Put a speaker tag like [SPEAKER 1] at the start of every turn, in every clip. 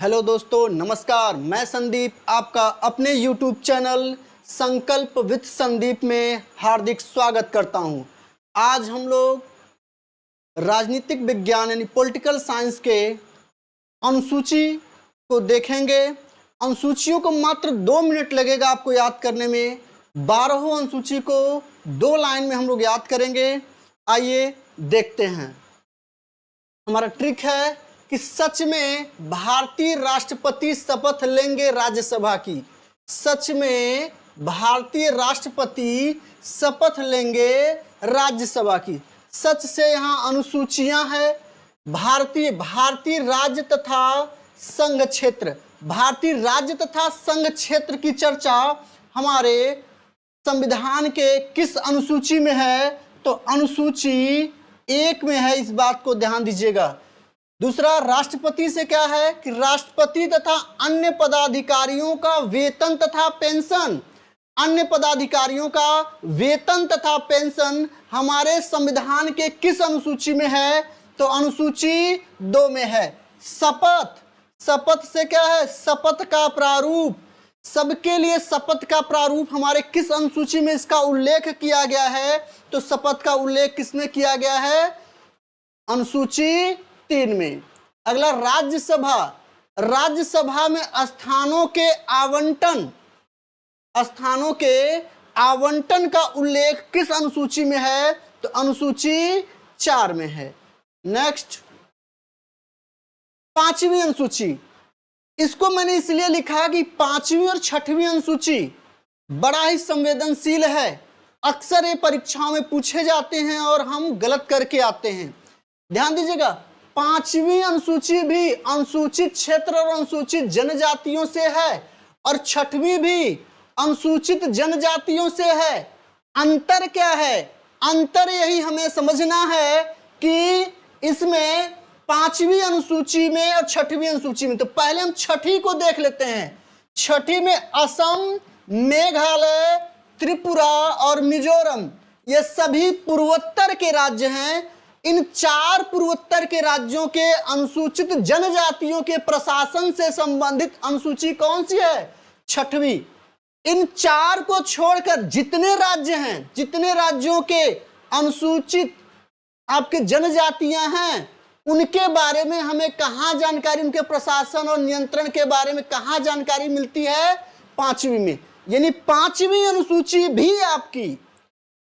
[SPEAKER 1] Hello दोस्तों, नमस्कार। मैं संदीप आपका अपने YouTube चैनल संकल्प विद संदीप में हार्दिक स्वागत करता हूं। आज हम लोग राजनीतिक विज्ञान यानी पॉलिटिकल साइंस के अनुसूची को देखेंगे। अनुसूचियों को मात्र 2 मिनट लगेगा आपको याद करने में। 12 अनुसूची को 2 लाइन में हम लोग याद करेंगे। आइए देखते हैं। हमारा ट्रिक है कि सच में भारतीय राष्ट्रपति शपथ लेंगे राज्यसभा की। सच में भारतीय राष्ट्रपति शपथ लेंगे राज्यसभा की। सच से यहाँ अनुसूचियां हैं। भारतीय राज्य तथा संघ क्षेत्र, भारतीय राज्य तथा संघ क्षेत्र की चर्चा हमारे संविधान के किस अनुसूची में है? तो अनुसूची 1 में है। इस बात को ध्यान दीजिएगा। दूसरा, राष्ट्रपति से क्या है कि राष्ट्रपति तथा अन्य पदाधिकारियों का वेतन तथा पेंशन, अन्य पदाधिकारियों का वेतन तथा पेंशन हमारे संविधान के किस अनुसूची में है? तो अनुसूची 2 में है। शपथ से क्या है? शपथ का प्रारूप, सबके लिए शपथ का प्रारूप हमारे किस अनुसूची में इसका उल्लेख किया गया है? तो शपथ का उल्लेख किसमें किया गया है? अनुसूची 3 में। अगला, राज्यसभा। राज्यसभा में स्थानों के आवंटन का उल्लेख किस अनुसूची में है? तो अनुसूची 4 में है। नेक्स्ट, 5वीं अनुसूची। इसको मैंने इसलिए लिखा कि 5वीं और 6वीं अनुसूची बड़ा ही संवेदनशील है। अक्सर ये परीक्षाओं में पूछे जाते हैं और हम गलत करके आते हैं। ध्यान दीजिएगा, 5वीं अनुसूची भी अनुसूचित क्षेत्र और अनुसूचित जनजातियों से है और 6वीं भी अनुसूचित जनजातियों से है। अंतर क्या है? अंतर यही हमें समझना है कि इसमें 5वीं अनुसूची में और 6वीं अनुसूची में। तो पहले हम 6ठी को देख लेते हैं। 6ठी में असम, मेघालय, त्रिपुरा और मिजोरम, ये सभी पूर्वोत्तर के राज्य हैं। इन 4 पूर्वोत्तर के राज्यों के अनुसूचित जनजातियों के प्रशासन से संबंधित अनुसूची कौन सी है? 6वीं। इन 4 को छोड़कर जितने राज्य हैं, जितने राज्यों के अनुसूचित आपके जनजातियां हैं, उनके बारे में हमें कहाँ जानकारी, उनके प्रशासन और नियंत्रण के बारे में कहाँ जानकारी मिलती है? 5वीं में। यानी 5वीं अनुसूची भी आपकी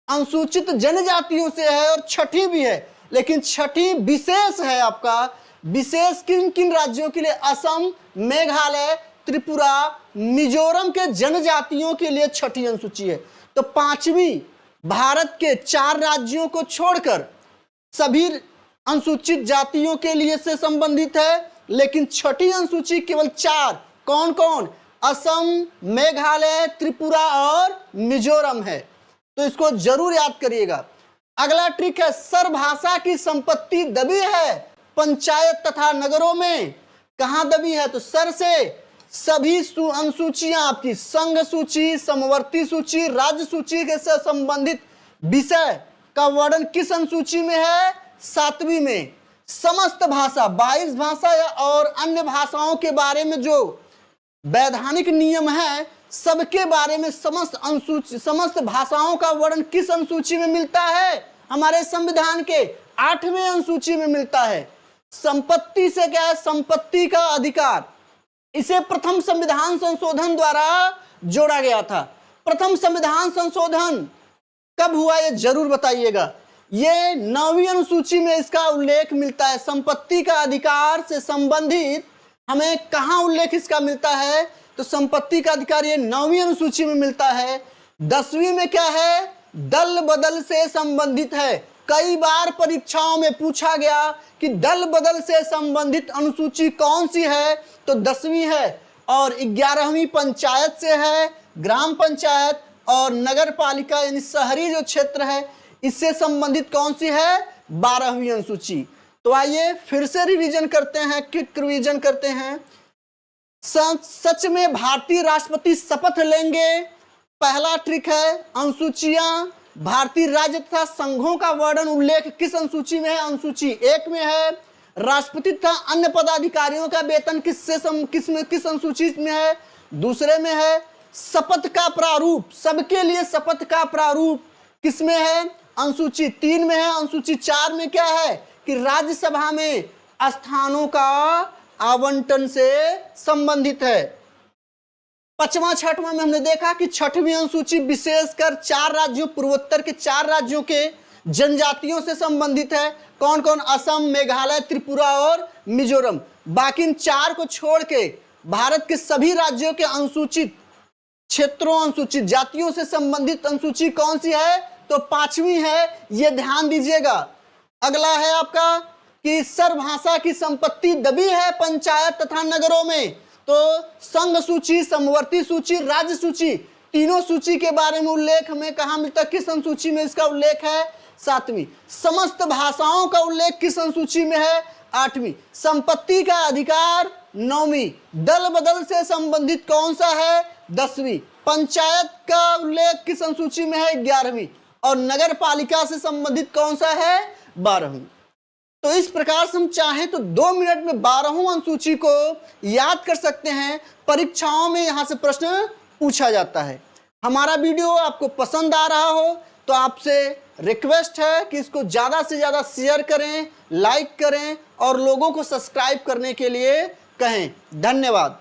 [SPEAKER 1] अनुसूचित जनजातियों से है और 6ठी भी है। लेकिन 6ठी विशेष है आपका। विशेष किन किन राज्यों के लिए? असम, मेघालय, त्रिपुरा, मिजोरम के जनजातियों के लिए 6ठी अनुसूची है। तो 5वीं भारत के 4 राज्यों को छोड़कर सभी अनुसूचित जातियों के लिए से संबंधित है। लेकिन 6ठी अनुसूची केवल 4, कौन कौन? असम, मेघालय, त्रिपुरा और मिजोरम है। तो इसको जरूर याद करिएगा। अगला ट्रिक है, सरभाषा की संपत्ति दबी है पंचायत तथा नगरों में। कहां दबी है? तो सर से सभी अनुसूचियां आपकी संघ सूची, समवर्ती सूची, राज्य सूची के से संबंधित विषय का वर्णन किस अनुसूची में है? 7वीं में। समस्त भाषा, 22 भाषा या और अन्य भाषाओं के बारे में जो वैधानिक नियम है, सबके बारे में समस्त भाषाओं का वर्णन किस अनुसूची में मिलता है? हमारे संविधान के 8वें अनुसूची में मिलता है। संपत्ति से क्या है? संपत्ति का अधिकार। इसे प्रथम संविधान संशोधन द्वारा जोड़ा गया था। प्रथम संविधान संशोधन कब हुआ ये जरूर बताइएगा। ये 9वीं अनुसूची में इसका उल्लेख मिलता है। संपत्ति का अधिकार से संबंधित हमें कहां उल्लेख इसका मिलता है? तो संपत्ति का अधिकार ये 9वीं अनुसूची में मिलता है। 10वीं में क्या है? दल बदल से संबंधित है। कई बार परीक्षाओं में पूछा गया कि दल बदल से संबंधित अनुसूची कौन सी है? तो 10वीं है। और 11वीं पंचायत से है, ग्राम पंचायत और नगर पालिका यानी शहरी जो क्षेत्र है, इससे संबंधित कौन सी है? 12वीं अनुसूची। तो आइए फिर से रिवीजन करते हैं, क्विक रिवीजन करते हैं। सच में भारतीय राष्ट्रपति शपथ लेंगे। पहला ट्रिक है, अनुसूचियां भारतीय राज्य तथा संघों का वर्णन उल्लेख किस अनुसूची में है? अनुसूची 1 में है। राष्ट्रपति तथा अन्य पदाधिकारियों का वेतन किस अनुसूची में है? दूसरे में है। शपथ का प्रारूप, सबके लिए शपथ का प्रारूप किसमें है? अनुसूची 3 में है। अनुसूची 4 में क्या है कि राज्यसभा में स्थानों का आवंटन से संबंधित है। 5वां 6वां में हमने देखा कि 6वीं अनुसूची विशेषकर 4 राज्यों, पूर्वोत्तर के 4 राज्यों के जनजातियों से संबंधित है। कौन कौन? असम, मेघालय, त्रिपुरा और मिजोरम। बाकी इन 4 को छोड़ के भारत के सभी राज्यों के अनुसूचित क्षेत्रों, अनुसूचित जातियों से संबंधित अनुसूची कौन सी है? तो 5वीं है, ये ध्यान दीजिएगा। अगला है आपका कि सर्वभाषा की संपत्ति दबी है पंचायत तथा नगरों में। तो संघ सूची, समवर्ती सूची, राज्य सूची, तीनों सूची के बारे में उल्लेख हमें कहाँ मिलता है? किस अनुसूची में इसका उल्लेख है? 7वीं। समस्त भाषाओं का उल्लेख किस अनुसूची में है? 8वीं। संपत्ति का अधिकार 9वीं। दल बदल से संबंधित कौन सा है? 10वीं। पंचायत का उल्लेख किस अनुसूची में है? 11वीं। और नगर पालिका से संबंधित कौन सा है? 12वीं। तो इस प्रकार से हम चाहें तो 2 मिनट में 12वीं अनुसूची को याद कर सकते हैं। परीक्षाओं में यहां से प्रश्न पूछा जाता है। हमारा वीडियो आपको पसंद आ रहा हो तो आपसे रिक्वेस्ट है कि इसको ज़्यादा से ज़्यादा शेयर करें, लाइक करें और लोगों को सब्सक्राइब करने के लिए कहें। धन्यवाद।